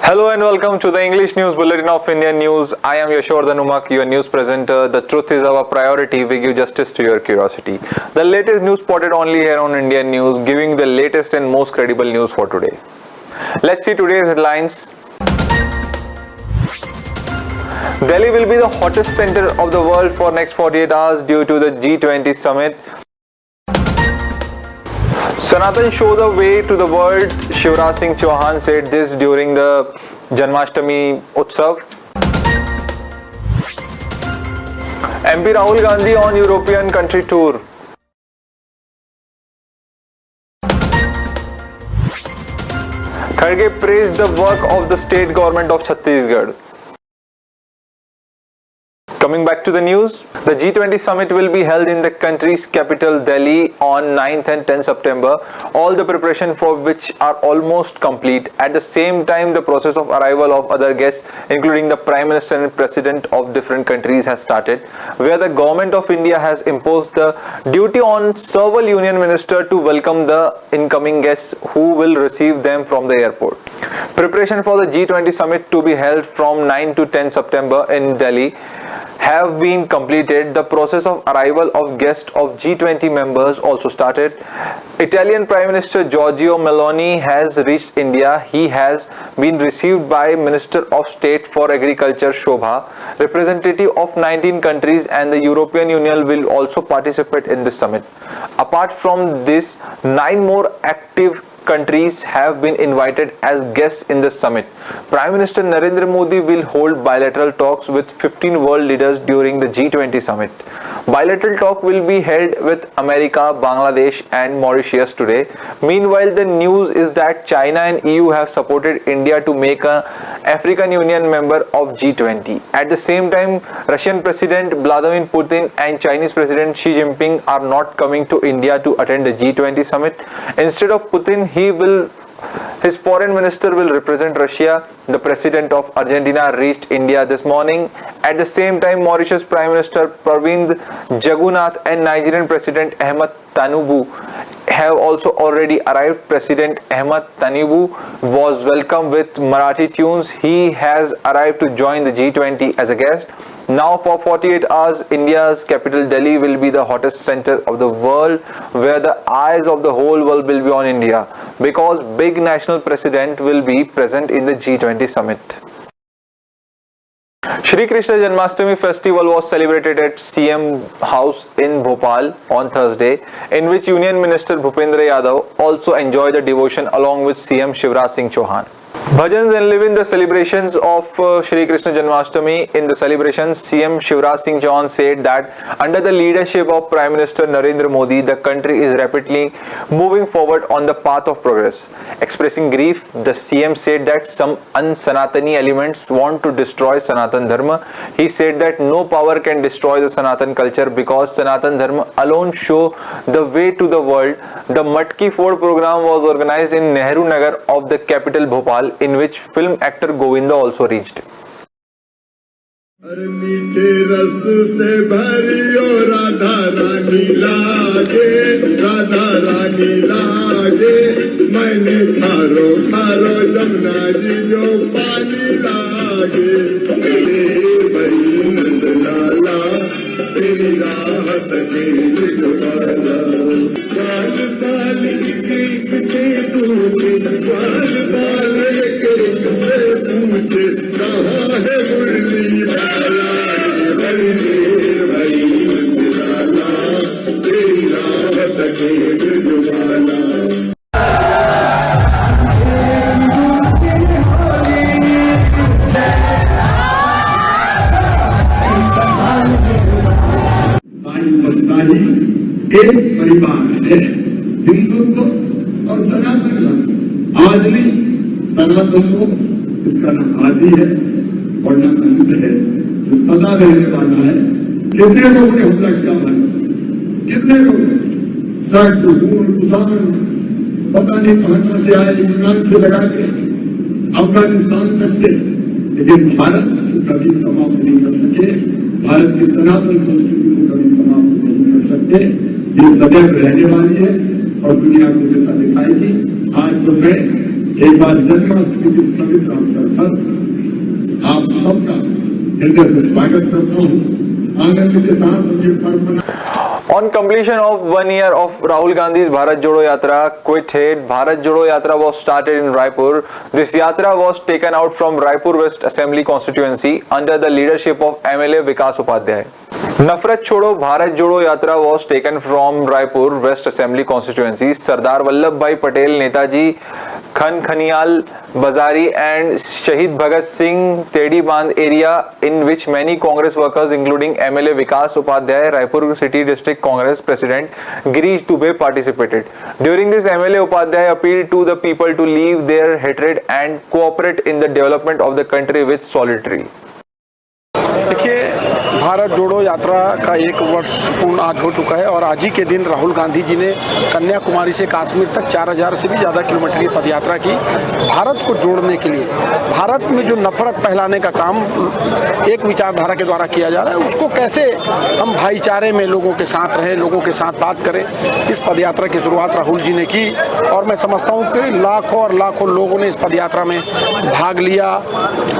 Hello and welcome to the English News Bulletin of Indian News. I am Yashwardhan Umak, your news presenter. The truth is our priority. We give justice to your curiosity. The latest news spotted only here on Indian News, giving the latest and most credible news for today. Let's see today's headlines. Delhi will be the hottest center of the world for next 48 hours due to the G20 summit. Sanatan show the way to the world, Shivraj Singh Chauhan said this during the Janmashtami Utsav. MP Rahul Gandhi on European country tour. Kharge praised the work of the state government of Chhattisgarh. Coming back to the news, the G20 summit will be held in the country's capital Delhi on 9th and 10th September, all the preparation for which are almost complete. At the same time, the process of arrival of other guests, including the Prime Minister and President of different countries, has started, where the Government of India has imposed the duty on several Union Minister to welcome the incoming guests who will receive them from the airport. Preparation for the G20 summit to be held from 9 to 10 September in Delhi have been completed. The process of arrival of guests of G20 members also started. Italian Prime Minister Giorgio Meloni has reached India. He has been received by Minister of State for Agriculture Shobha. Representative of 19 countries and the European Union will also participate in this summit. Apart from this, 9 more active countries have been invited as guests in the summit. Prime Minister Narendra Modi will hold bilateral talks with 15 world leaders during the G20 summit. Bilateral talk will be held with America, Bangladesh and Mauritius today. Meanwhile, the news is that China and EU have supported India to make an African Union member of G20. At the same time, Russian President Vladimir Putin and Chinese President Xi Jinping are not coming to India to attend the G20 summit. Instead of Putin, his foreign minister will represent Russia. The president of Argentina reached India this morning. At the same time, Mauritius Prime Minister Pravind Jagunath and Nigerian President Ahmed Tinubu have also already arrived. President Ahmed Tinubu was welcomed with Marathi tunes. He has arrived to join the G20 as a guest. Now for 48 hours, India's capital Delhi will be the hottest center of the world, where the eyes of the whole world will be on India, because big national president will be present in the G20 summit. Shri Krishna Janmashtami festival was celebrated at CM House in Bhopal on Thursday, in which Union Minister Bhupendra Yadav also enjoyed the devotion along with CM Shivraj Singh Chauhan. Bhajans enliven the celebrations of Shri Krishna Janmashtami. In the celebrations, CM Shivraj Singh Chauhan said that under the leadership of Prime Minister Narendra Modi, the country is rapidly moving forward on the path of progress. Expressing grief, the CM said that some un-Sanatani elements want to destroy Sanatan Dharma. He said that no power can destroy the Sanatan culture because Sanatan Dharma alone show the way to the world. The Matki Ford program was organized in Nehru Nagar of the capital Bhopal, in which film actor Govinda also reached. मीठे रस से भरियो राधा रानी लागे, राधा रानी लागे, मैंने खारो खारो जमुना जी जो पानी लागे, बड़ी नंद लाला तेरी राहत के दिलवाला, बाल बाल एक से पूछे, बाल बाल एक से पूछे, कहाँ है मुरली वाला, बड़ी देर भई लाला तेरी राहत के दिलवाला। एक परिवार है, हिंदुत्व और सनातन धर्म। आज नहीं, सनातन को इसका न आदि है और न अंत है, जो सदा रहने वाला है। कितने लोगों ने हमला किया भाई, कितने लोग सर पता नहीं कहां से आए, यूनान से लगा के अफगानिस्तान तक के, लेकिन भारत कभी समाप्त नहीं कर सके। भारत की सनातन संस्कृति को कभी समाप्त नहीं कर सकते। ये सदैव रहने वाली है। और दुनिया को जैसा दिखाएगी। आज तो मैं एक बार जन्माष्टमी के पवित्र अवसर पर आप सबका हृदय से स्वागत करता हूँ। आनंद के साथ मुझे पर्व मना। On completion of 1 year of Rahul Gandhi's Bharat Jodo Yatra, Quit Hate Bharat Jodo Yatra was started in Raipur. This yatra was taken out from Raipur West Assembly constituency under the leadership of MLA Vikas Upadhyay. Nafrat Chodo Bharat Jodo Yatra was taken from Raipur West Assembly constituency. Sardar Vallabhbhai Patel, Netaji Khaniyal Bazari and Shahid Bhagat Singh Tedi Bandh area, in which many Congress workers including MLA Vikas Upadhyay, Raipur City District Congress President Girish Dubey participated. During this, MLA Upadhyay appealed to the people to leave their hatred and cooperate in the development of the country with solidarity. देखिए, भारत जोड़ो यात्रा का 1 वर्ष पूर्ण आज हो चुका है और आज ही के दिन राहुल गांधी जी ने कन्याकुमारी से कश्मीर तक 4000 से भी ज़्यादा किलोमीटर की पदयात्रा की, भारत को जोड़ने के लिए। भारत में जो नफरत फैलाने का काम एक विचारधारा के द्वारा किया जा रहा है, उसको कैसे हम भाईचारे में लोगों के साथ रहें, लोगों के साथ बात करें, इस पदयात्रा की शुरुआत राहुल जी ने की और मैं समझता हूँ कि लाखों और लाखों लोगों ने इस पदयात्रा में भाग लिया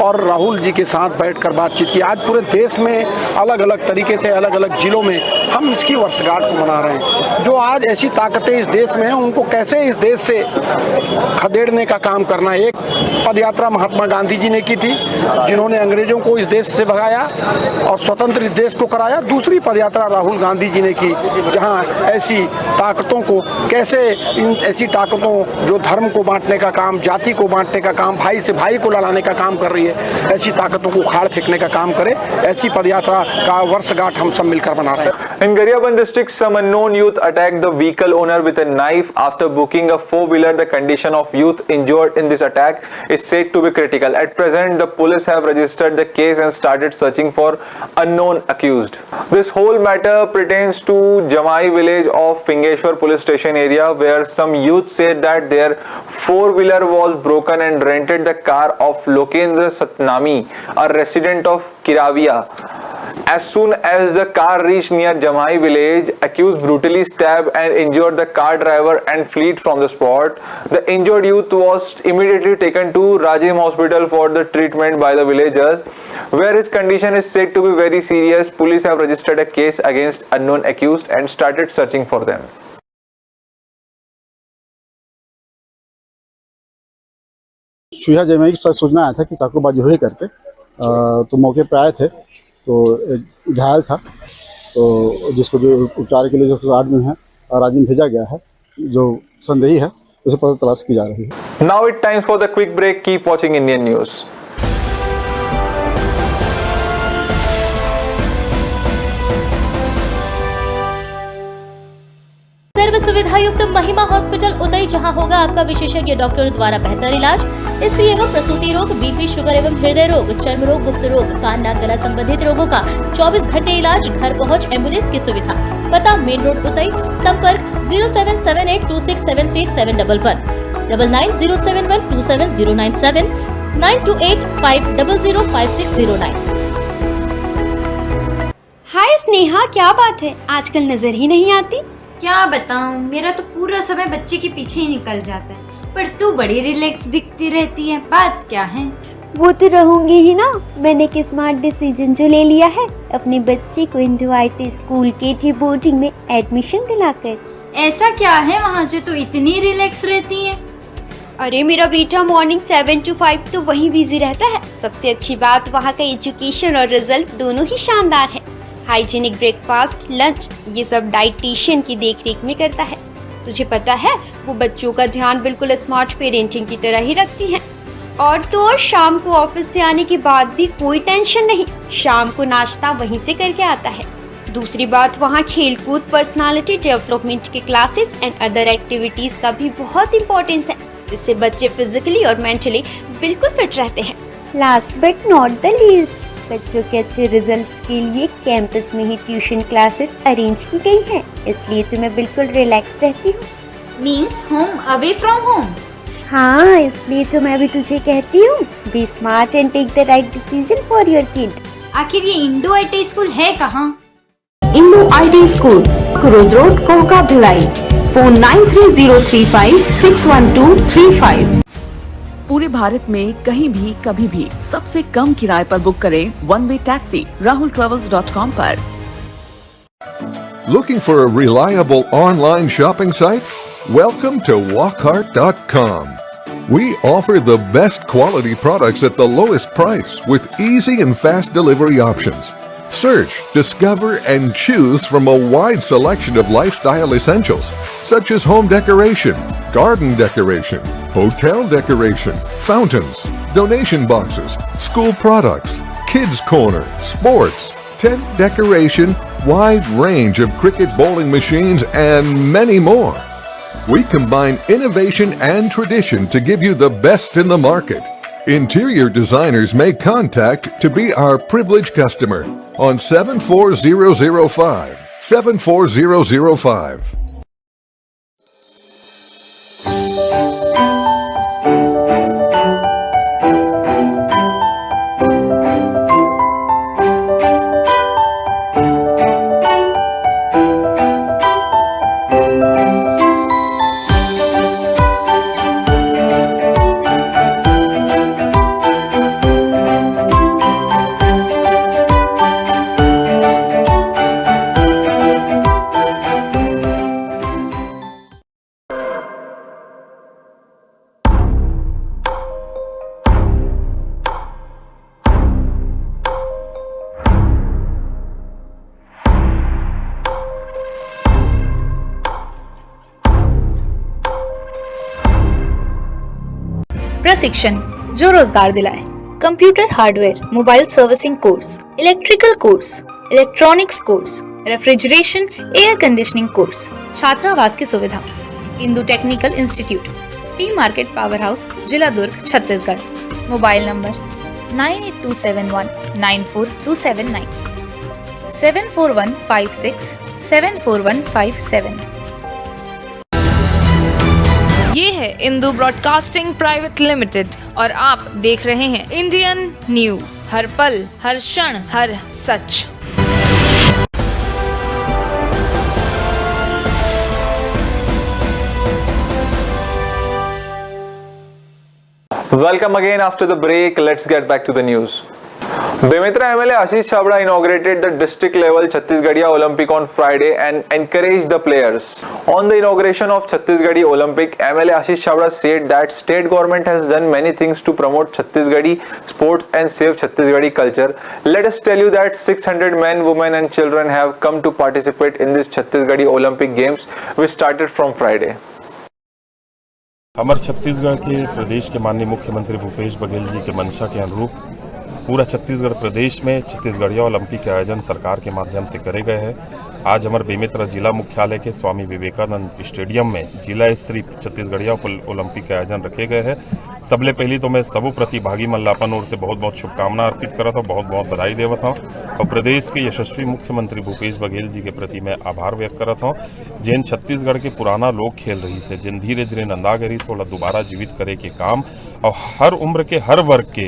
और राहुल जी के साथ बैठकर बातचीत की। आज पूरे देश में अलग अलग तरीके से अलग अलग जिलों में हम इसकी वर्षगांठ को मना रहे हैं। जो आज ऐसी ताकतें इस देश में हैं, उनको कैसे इस देश से खदेड़ने का काम करना है। एक पदयात्रा महात्मा गांधी जी ने की थी, जिन्होंने अंग्रेजों को इस देश से भगाया और स्वतंत्र इस देश को कराया। दूसरी पदयात्रा राहुल गांधी जी ने की, जहां ऐसी ताकतों को कैसे, इन ऐसी ताकतों जो धर्म को बांटने का काम, जाति को बांटने का काम, भाई से भाई को लड़ाने का काम कर रही है, ऐसी ताकतों को उखाड़ फेंकने का काम करे। ऐसी पदयात्रा का वर्षगांठ हम सब मिलकर मना सकते हैं। In Gariyaband district, some unknown youth attacked the vehicle owner with a knife after booking a 4-wheeler. The condition of youth injured in this attack is said to be critical. At present, the police have registered the case and started searching for unknown accused. This whole matter pertains to Jamai village of Fingeshwar police station area, where some youth said that their 4-wheeler was broken and rented the car of Lokendra Satnami, a resident of Kiravia. As soon as the car reached near Jamai village, accused brutally stabbed and injured the car driver and fled from the spot. The injured youth was immediately taken to Rajim Hospital for the treatment by the villagers, where his condition is said to be very serious. Police have registered a case against unknown accused and started searching for them. सुइया जमाई की सूचना आया था कि चाकूबाजी हुई करके, तो मौके पे आए थे, तो एक घायल था, तो जिसको जो उपचार के लिए जो आदमी है राजिम भेजा गया है, जो संदेही है उसे पता तलाश की जा रही है। Now it's time for the quick break. Keep watching Indian News. सर्व सुविधा युक्त महिमा हॉस्पिटल उदय, जहां होगा आपका विशेषज्ञ डॉक्टर द्वारा बेहतर इलाज, स्त्री एवं प्रसूति रोग, बीपी, शुगर एवं हृदय रोग, चर्म रोग, गुप्त रोग, कान नाक गला संबंधित रोगों का 24 घंटे इलाज, घर पहुंच, एम्बुलेंस की सुविधा। पता मेन रोड उदय, संपर्क 07782673711, 9907127097, 9285005609। हाय स्नेहा, क्या बात है, आजकल नजर ही नहीं आती। क्या बताऊं, मेरा तो पूरा समय बच्चे के पीछे ही निकल जाता है, पर तू बड़ी रिलैक्स दिखती रहती है, बात क्या है? वो तो रहूंगी ही ना। मैंने एक स्मार्ट डिसीजन जो ले लिया है, अपने बच्चे को इंडो IT स्कूल के बोर्डिंग में एडमिशन दिलाकर। ऐसा क्या है वहाँ जो तू इतनी रिलैक्स रहती है? अरे मेरा बेटा मॉर्निंग 7 to 5 तो वहीं बिजी रहता है। सबसे अच्छी बात, वहाँ का एजुकेशन और रिजल्ट दोनों ही शानदार है। हाइजीनिक ब्रेकफास्ट, लंच, ये सब डाइटिशियन की देखरेख में करता है। तुझे पता है, वो बच्चों का ध्यान बिल्कुल स्मार्ट पेरेंटिंग की तरह ही रखती है। और तो और शाम को ऑफिस से आने के बाद भी कोई टेंशन नहीं, शाम को नाश्ता वहीं से करके आता है। दूसरी बात, वहाँ खेलकूद, पर्सनालिटी डेवलपमेंट के क्लासेस एंड अदर एक्टिविटीज का भी बहुत इंपॉर्टेंस है, जिससे बच्चे फिजिकली और मेंटली बिल्कुल फिट रहते हैं। Last but not the least, बच्चों के अच्छे रिजल्ट्स के लिए कैंपस में ही ट्यूशन क्लासेस अरेंज की गई हैं, इसलिए तो मैं बिल्कुल रिलैक्स रहती हूँ। Means home away from home. हाँ, इसलिए तो मैं भी तुझे कहती हूँ, be smart and take the right decision for your kid. आखिर ये इंडो IT स्कूल है कहाँ? Indo IT school, Kurud road, Koka Bhilai. Phone 9303561235। पूरे भारत में कहीं भी कभी भी सबसे कम किराए पर बुक करें वन वे टैक्सी rahultravels.com पर। Looking for a reliable online shopping site? Welcome to walkhart.com. We offer the best quality products at the lowest price with easy and fast delivery options. Search, discover, and choose from a wide selection of lifestyle essentials such as home decoration, garden decoration, hotel decoration, fountains, donation boxes, school products, kids corner, sports, tent decoration, wide range of cricket bowling machines, and many more. We combine innovation and tradition to give you the best in the market. Interior designers may contact to be our privileged customer on 74005. 74005. प्रशिक्षण जो रोजगार दिलाए। Computer hardware, mobile servicing course, electrical course, electronics course, refrigeration, air conditioning course, छात्रावास की सुविधा। Indu technical institute, T market power house, जिला दुर्ग, Chhattisgarh. Mobile number 9827194279, 74156741157। ये है इंदु ब्रॉडकास्टिंग प्राइवेट लिमिटेड और आप देख रहे हैं इंडियन न्यूज, हर पल, हर क्षण, हर सच। Welcome again after the break. Let's get back to the news. Bemetra MLA Ashish Chabra inaugurated the district level Chhattisgarh Olympic on Friday and encouraged the players. On the inauguration of Chhattisgarh Olympic, MLA Ashish Chabra said that state government has done many things to promote Chhattisgarhi sports and save Chhattisgarhi culture. Let us tell you that 600 men, women and children have come to participate in this Chhattisgarh Olympic Games which started from Friday. हमारे छत्तीसगढ़ के प्रदेश के माननीय मुख्यमंत्री भूपेश बघेल जी के मंशा के अनुरूप पूरा छत्तीसगढ़ प्रदेश में छत्तीसगढ़िया ओलंपिक के आयोजन सरकार के माध्यम से करे गए हैं। आज हमारे बेमेतरा जिला मुख्यालय के स्वामी विवेकानंद स्टेडियम में जिला स्तरीय छत्तीसगढ़िया ओलंपिक के आयोजन रखे गए हैं। सबले पहली तो मैं सबू प्रतिभागी मन ला अपन ओर से बहुत बहुत शुभकामना अर्पित करत हूँ, बहुत बहुत बधाई देवत हूँ और प्रदेश के यशस्वी मुख्यमंत्री भूपेश बघेल जी के प्रति मैं आभार व्यक्त करत हूँ, जिन छत्तीसगढ़ के पुराना लोक खेल रही से जिन धीरे धीरे नंदागरी सोला दोबारा जीवित करे के काम और हर उम्र के हर वर्ग के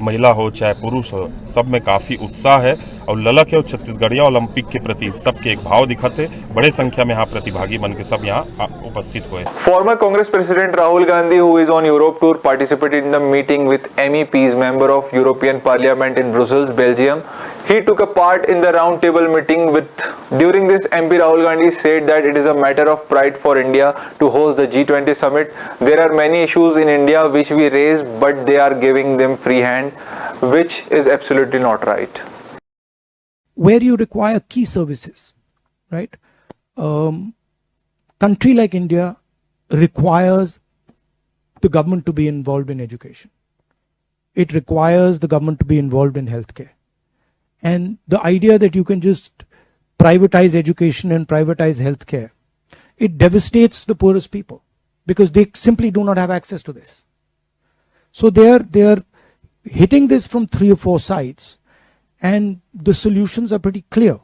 महिला हो चाहे पुरुष हो सब में काफ़ी उत्साह है और ललक है और छत्तीसगढ़िया ओलंपिक के प्रति सबके एक भाव दिखते। बड़े संख्या में यहाँ प्रतिभागी बन के सब यहाँ उपस्थित हुए। Former Congress President Rahul Gandhi, who is on Europe tour, participated in the meeting with MEPs, member of European Parliament in Brussels, Belgium. He took a part in the round-table meeting with. During this, MP Rahul Gandhi said that it is a matter of pride for India to host the G20 summit. There are many issues in India which we raise, but they are giving them free hand, which is absolutely not right. Where you require key services, right? Country like India requires the government to be involved in education. It requires the government to be involved in healthcare. And the idea that you can just privatize education and privatize healthcare, it devastates the poorest people because they simply do not have access to this. So they are hitting this from 3 or 4 sides. And the solutions are pretty clear.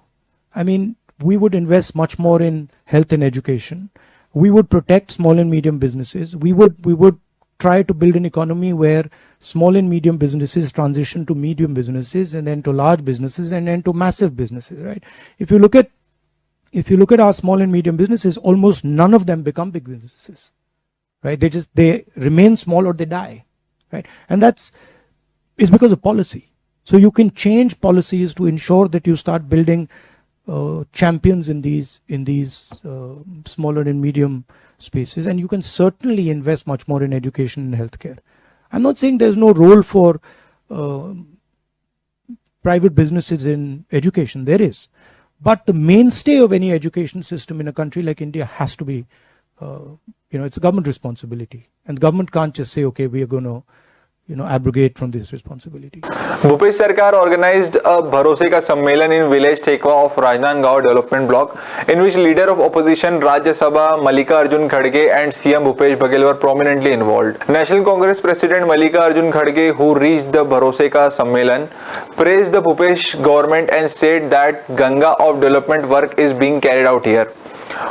I mean, we would invest much more in health and education. We would protect small and medium businesses. We would try to build an economy where small and medium businesses transition to medium businesses and then to large businesses and then to massive businesses, right? If you look at if you look at our small and medium businesses, almost none of them become big businesses, right? They remain small or they die, right? And it's because of policy. So you can change policies to ensure that you start building champions in these smaller and medium spaces, and you can certainly invest much more in education and healthcare. I'm not saying there's no role for private businesses in education. There is, but the mainstay of any education system in a country like India has to be, it's a government responsibility, and the government can't just say, okay, we are going to abrogate from this responsibility. Bhupesh Sarkar organized a Bharose Ka Sammelan in village Thekwa of Rajnandgaon development block, in which leader of opposition Rajya Sabha Mallikarjun Kharge and CM Bhupesh Baghel were prominently involved. National Congress President Mallikarjun Kharge, who reached the Bharose Ka Sammelan, praised the Bhupesh government and said that Ganga of development work is being carried out here.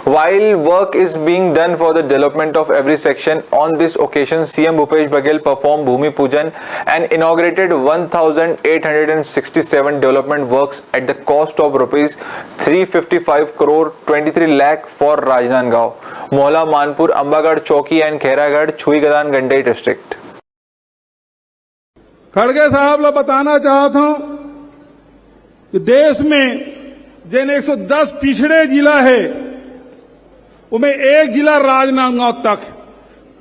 While work is being done for the development of every section, on this occasion CM Bhupesh Baghel performed Bhumi Pujan and inaugurated 1,867 development works at the cost of rupees 355 crore 23 lakh for Rajnandgaon, Mohla Manpur, Ambagad Chowki and Khairagad, Chuigadan, Gandai district. खड़गे साहब लोग बताना चाहता हूं कि देश में जिन 110 पिछड़े जिला है उनमें एक जिला राजनांदगांव तक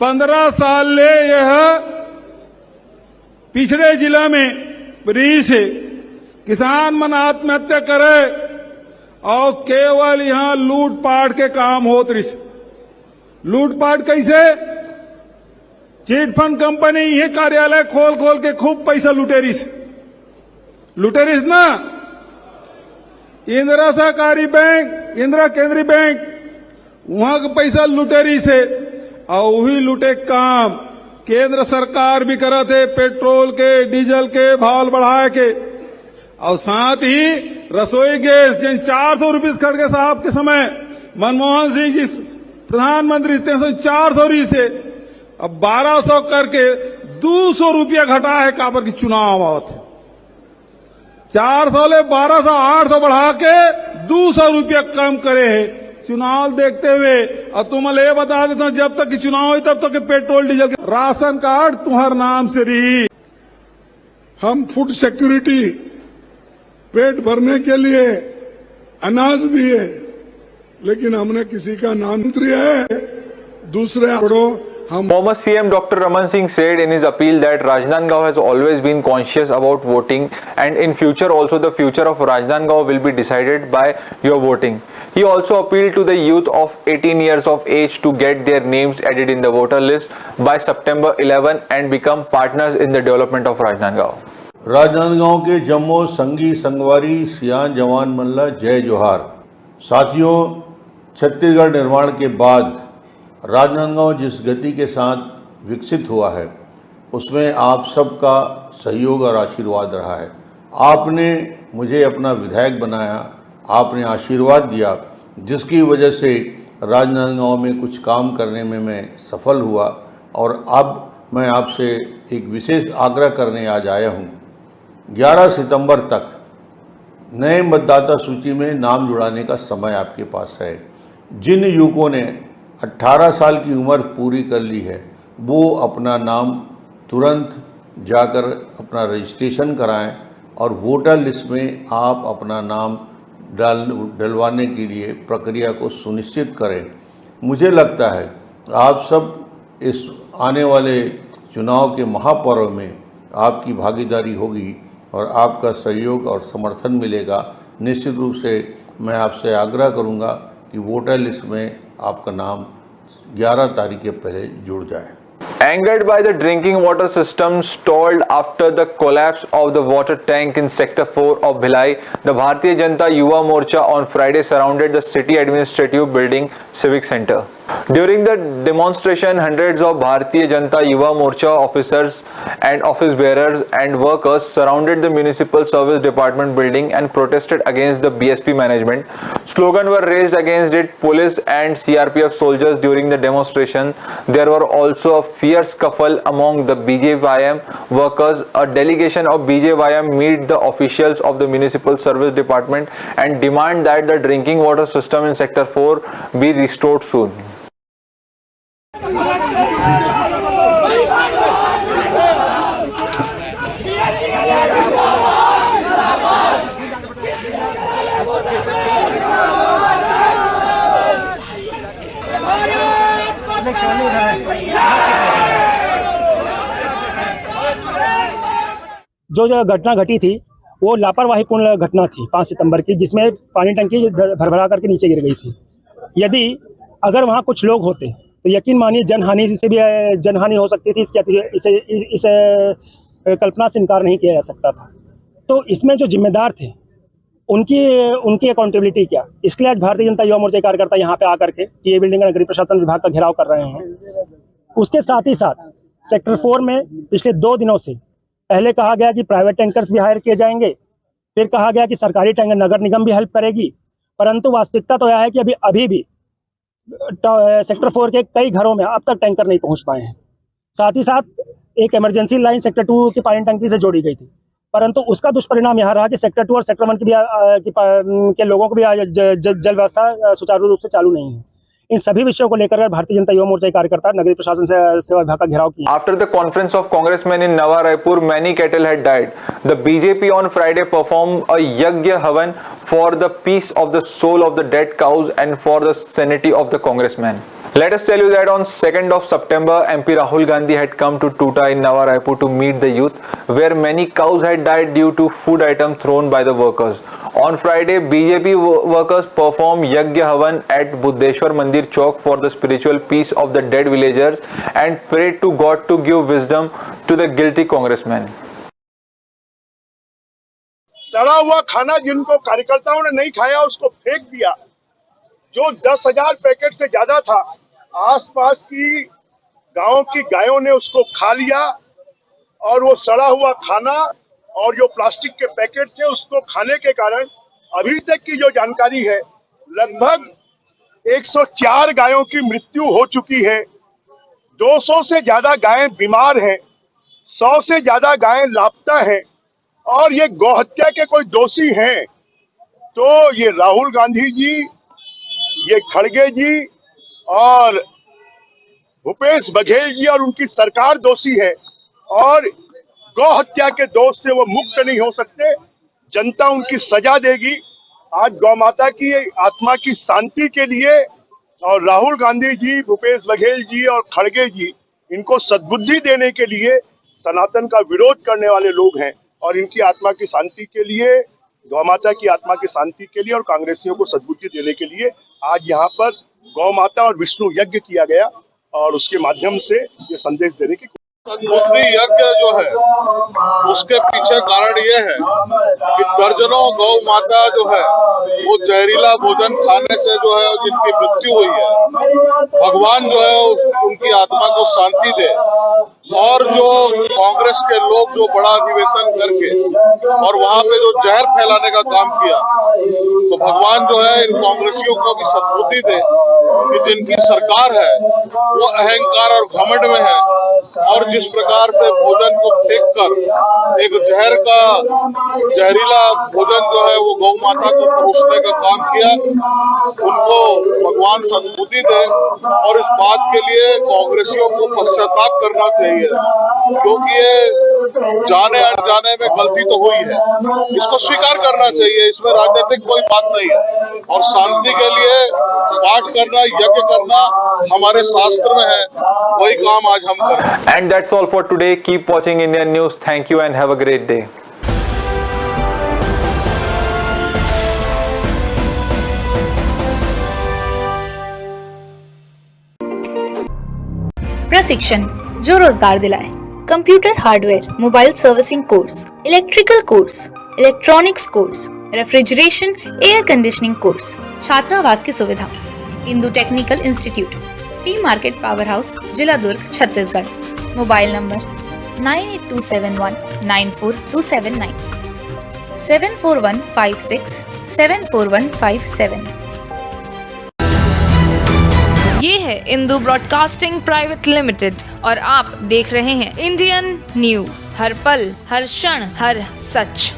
15 साल ले यह पिछड़े जिला में रीस है किसान मन आत्महत्या करे और केवल यहां लूटपाट के काम होत रिस। लूटपाट कैसे? चिट फंड कंपनी ये कार्यालय खोल खोल के खूब पैसा लुटेरिस ना। इंदिरा सहकारी बैंक, इंदिरा केंद्रीय बैंक, वहां का पैसा लुटेरी से और वही लुटे काम केंद्र सरकार भी करत है, पेट्रोल के डीजल के भाव बढ़ाए के, और साथ ही रसोई गैस जिन 400 रुपये खड़गे साहब के समय मनमोहन सिंह जी प्रधानमंत्री थे 400 से अब 1200 करके 200 रुपया घटा है काबर की चुनाव आवत है। 400 ले 1200 800 बढ़ा के 200 रुपया कम करे है चुनाव देखते हुए। और तुम ये बता देता हूं जब तक चुनाव हुई तब तक पेट्रोल डीजल के राशन कार्ड तुम्हारे नाम से रही। हम फूड सिक्योरिटी पेट भरने के लिए अनाज दिए, लेकिन हमने किसी का नाम दिया है दूसरे बड़ों। Former CM Dr. Raman Singh said in his appeal that Rajnandgaon has always been conscious about voting, and in future also the future of Rajnandgaon will be decided by your voting. He also appealed to the youth of 18 years of age to get their names added in the voter list by September 11 and become partners in the development of Rajnandgaon. Rajnandgaon के जम्मो संगी संगवारी सियान जवान मल्ला जय जोहार। साथियों, छत्तीसगढ़ निर्माण के बाद राजनांदगांव जिस गति के साथ विकसित हुआ है उसमें आप सबका सहयोग और आशीर्वाद रहा है। आपने मुझे अपना विधायक बनाया, आपने आशीर्वाद दिया, जिसकी वजह से राजनांदगांव में कुछ काम करने में मैं सफल हुआ। और अब मैं आपसे एक विशेष आग्रह करने आज आया हूँ। 11 सितंबर तक नए मतदाता सूची में नाम जुड़ाने का समय आपके पास है। जिन युवकों ने 18 साल की उम्र पूरी कर ली है वो अपना नाम तुरंत जाकर अपना रजिस्ट्रेशन कराएं और वोटर लिस्ट में आप अपना नाम डलवाने के लिए प्रक्रिया को सुनिश्चित करें। मुझे लगता है आप सब इस आने वाले चुनाव के महापर्व में आपकी भागीदारी होगी और आपका सहयोग और समर्थन मिलेगा। निश्चित रूप से मैं आपसे आग्रह करूंगा कि वोटर लिस्ट में आपका नाम 11 तारीख के पहले जुड़ जाए। Angered by the drinking water system stalled after the collapse of the water tank in Sector 4 of Bhilai, the Bharatiya Janata Yuva Morcha on Friday surrounded the city administrative building civic center. During the demonstration, hundreds of Bharatiya Janata Yuva Morcha officers and office bearers and workers surrounded the Municipal Service Department building and protested against the BSP management. Slogans were raised against it. Police and CRPF soldiers during the demonstration. There were also a fierce scuffle among the BJYM workers. A delegation of BJYM meet the officials of the Municipal Service Department and demand that the drinking water system in Sector 4 be restored soon. जो घटना घटी थी वो लापरवाहीपूर्ण घटना थी 5 सितंबर की, जिसमें पानी टंकी भरभरा करके नीचे गिर गई थी। यदि अगर वहाँ कुछ लोग होते तो यकीन मानिए जनहानि से भी जनहानि हो सकती थी। इस कल्पना से इनकार नहीं किया जा सकता था। तो इसमें जो जिम्मेदार थे उनकी अकाउंटेबिलिटी क्या, इसके लिए आज भारतीय जनता युवा मोर्चा कार्यकर्ता यहाँ पे आकर के ये बिल्डिंग का नगरीय प्रशासन विभाग का घेराव कर रहे हैं। उसके साथ ही साथ सेक्टर 4 में पिछले 2 दिनों से पहले कहा गया कि प्राइवेट टैंकर्स भी हायर किए जाएंगे, फिर कहा गया कि सरकारी टैंकर नगर निगम भी हेल्प करेगी, परंतु वास्तविकता तो यह है कि अभी भी सेक्टर 4 के कई घरों में अब तक टैंकर नहीं पहुंच पाए हैं। साथ ही साथ एक इमरजेंसी लाइन सेक्टर 2 की पानी टंकी से जोड़ी गई थी, परंतु उसका दुष्परिणाम यह रहा कि सेक्टर 2 और सेक्टर 1 के लोगों को भी जल व्यवस्था सुचारू रूप से चालू नहीं है। इन सभी विषयों को लेकर भारतीय जनता युवा मोर्चा कार्यकर्ता नगरीय प्रशासन सेवा विभाग का घेराव किया। After the conference of congressmen in Nava Raipur, many cattle had died. The BJP on Friday performed a Yagya Havan for the peace of the soul of the dead cows and for the sanity of the congressmen. Let us tell you that on 2nd of September, MP Rahul Gandhi had come to Tuta in Nava Raipur to meet the youth, where many cows had died due to food items thrown by the workers. On Friday, BJP workers performed Yagya Havan at Buddheshwar Mandir Chowk for the spiritual peace of the dead villagers and prayed to God to give wisdom to the guilty congressmen. सड़ा हुआ खाना जिनको कार्यकर्ताओं ने नहीं खाया उसको फेंक दिया, जो 10,000 पैकेट से ज्यादा था, आसपास की गांव की गायों ने उसको खा लिया और वो सड़ा हुआ खाना और जो प्लास्टिक के पैकेट थे उसको खाने के कारण अभी तक की जो जानकारी है लगभग 104 गायों की मृत्यु हो चुकी है। 200 से ज्यादा गायें बीमार हैं, 100 से ज्यादा गायें लापता हैं और ये गौहत्या के कोई दोषी हैं तो ये राहुल गांधी जी, ये खड़गे जी और भूपेश बघेल जी और उनकी सरकार दोषी है और गौ हत्या के दोष से वो मुक्त नहीं हो सकते। जनता उनकी सजा देगी। आज गौ माता की आत्मा की शांति के लिए और राहुल गांधी जी, भूपेश बघेल जी और खड़गे जी इनको सद्बुद्धि देने के लिए सनातन का विरोध करने वाले लोग हैं और इनकी आत्मा की शांति के लिए, गौ माता की आत्मा की शांति के लिए और कांग्रेसियों को सद्बुद्धि देने के लिए आज यहाँ पर गौ माता और विष्णु यज्ञ किया गया और उसके माध्यम से ये संदेश देने की सद्बुद्धि यज्ञ जो है उसके पीछे कारण ये है कि दर्जनों गौ माता जो है वो जहरीला भोजन खाने से जो है जिनकी मृत्यु हुई है, भगवान जो है उनकी आत्मा को शांति दे। और जो कांग्रेस के लोग जो बड़ा अधिवेशन करके और वहाँ पे जो जहर फैलाने का काम किया, तो भगवान जो है इन कांग्रेसियों को भी सद्बुद्धि दे कि जिनकी सरकार है वो अहंकार और घमंड में है और जिस प्रकार से भोजन को फेंक कर एक जहरीला भोजन जो है वो गौ माता को परोसने का काम किया, उनको भगवान सद्बुद्धि दे। और इस बात के लिए कांग्रेसियों को पश्चाताप करना चाहिए क्योंकि ये जाने अनजाने में गलती तो हुई है, इसको स्वीकार करना चाहिए, इसमें राजनीतिक कोई बात नहीं है। और शांति के लिए पाठ करना, यज्ञ करना हमारे शास्त्र में है, वही काम आज हम करें। And that's all for today. Keep watching Indian News. Thank you and have a great day. प्रशिक्षण जो रोजगार दिलाए। Computer hardware, mobile servicing course, electrical course, electronics course, refrigeration, air conditioning course, छात्रावास की सुविधा। Indu technical institute T market power house, जिला दुर्ग, Chhattisgarh. Mobile number 9827194279 74156744157। ये है इंदू ब्रॉडकास्टिंग प्राइवेट लिमिटेड और आप देख रहे हैं इंडियन न्यूज, हर पल, हर क्षण, हर सच।